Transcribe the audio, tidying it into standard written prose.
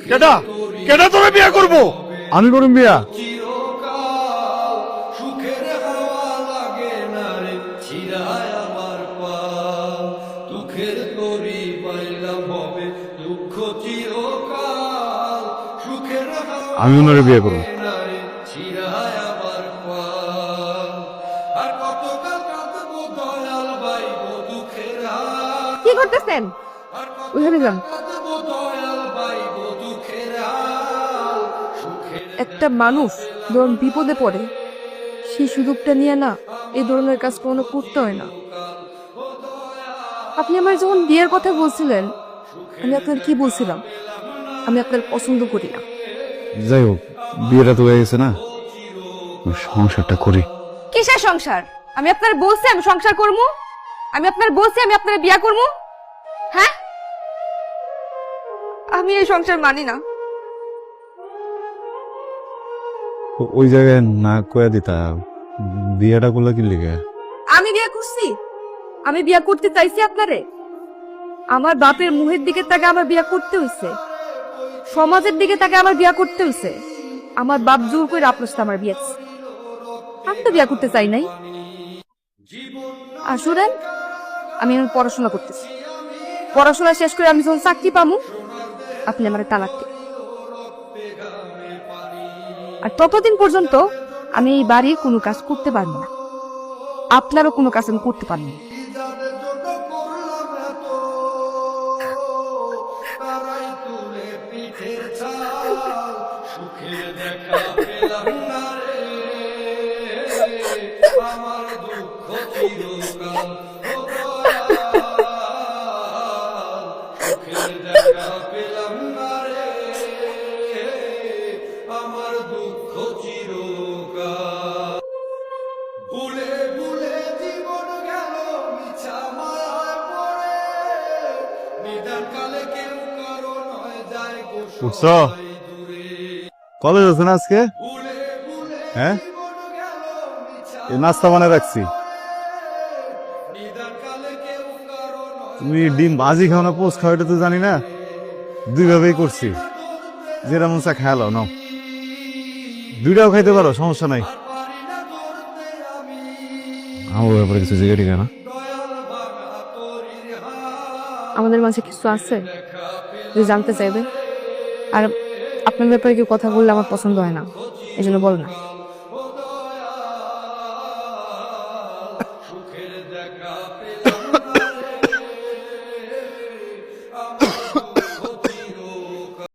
কেডা কেডা তোরে বিয়া করবো? আমি করুম বিয়া। সুখের হাওয়া লাগে না রে ছিড়ায় আমার পা, দুঃখের তরি পাইলাম হবে দুঃখ চিরকাল, সুখের হাওয়া আমি ওনারে বিয়ে করব। না রে ছিড়ায় আমার পা, আর কতকাল কাঁদবো দয়াল বাইবো দুঃখের হাল, কি করতেছেন? আর ওইখানে যান। কাঁদবো দয়াল বাইবো দুঃখের হাল, সুখের একটা মানুষ যখন বিপদে পড়ে সেই সুযোগটা নিয়ে না এই ধরনের কাজ কোনো করতে হয় না। আপনি আমার যখন বিয়ের কথা বলছিলেন, আমি আপনার কি বলছিলাম? আমি আপনার পছন্দ করি না। যাই হোক, বিয়েটা তো হয়ে গেছে না, সংসারটা করি। কিসের সংসার? আমি আপনার বলছি আমি সংসার করব? আমি আপনার বলছি আমি আপনার বিয়ে করব? হ্যাঁ, আমি এই সংসার মানি না। ওই জায়গায় না কয়া দিতা, বিয়েটা করলে কি লিগে? আমি বিয়ে করছি? আমি বিয়ে করতে চাইছি আপনারে? আমার বাপের মুখের দিকে তাকে আমার বিয়ে করতে হইছে, সমাজের দিকে তাকে আমার বিয়ে করতে হইছে। আমার বাপ জোর করে আপনার সাথে আমার বিয়ে দিছে। আমি তো বিয়ে করতে চাই নাই। আসলে আমি এখন পড়াশোনা করতেছি, পড়াশোনা শেষ করে আমি যখন চাকরি পাবো আপনি আমার তালাক দিন। আর ততদিন পর্যন্ত আমি এই বাড়ির কোনো কাজ করতে পারবো না, আপনারও কোনো কাজ আমি করতে পারবো না। যাদের জন্য করলাম এত, তারাই তুলে পিঠের ছাল, সুখের দেখা পেলাম না রে আমার দুঃখ চিরকাল, ও দয়াল, সুখের দেখা পেলাম না রে আমার দুঃখ চিরকাল, ভুলে ভুলে জীবন গেল মিছা মায়ায় পড়ে, নিদান কালে কেউ কারো নয় যায় উঠছো? কলেজ আছে না আজকে? ভুলে ভুলে হ্যাঁ, জীবন গেল মিছা, এই নাস্তা বানায় রাখছি। নিদান কালে কেউ কারো নয়, তুমি ডিম ভাজি খাও না পোস্ট খাও এটা তো জানি না, দুইভাবেই করছি। যেটা মন চা খেয়াল নাও, দুইটাও খাইতে পারো, সমস্যা নাই। পারি না ধরতে আমি আমার ব্যাপারে কিছু জিজ্ঞেস ঠিক না। দয়াল ভাঙা তরির হাত, আমাদের মাঝে কিছু আছে যে জানতে চাইবে, আর আপনার ব্যাপারে কেউ কথা বললে আমার পছন্দ হয় না, এই জন্য বল না।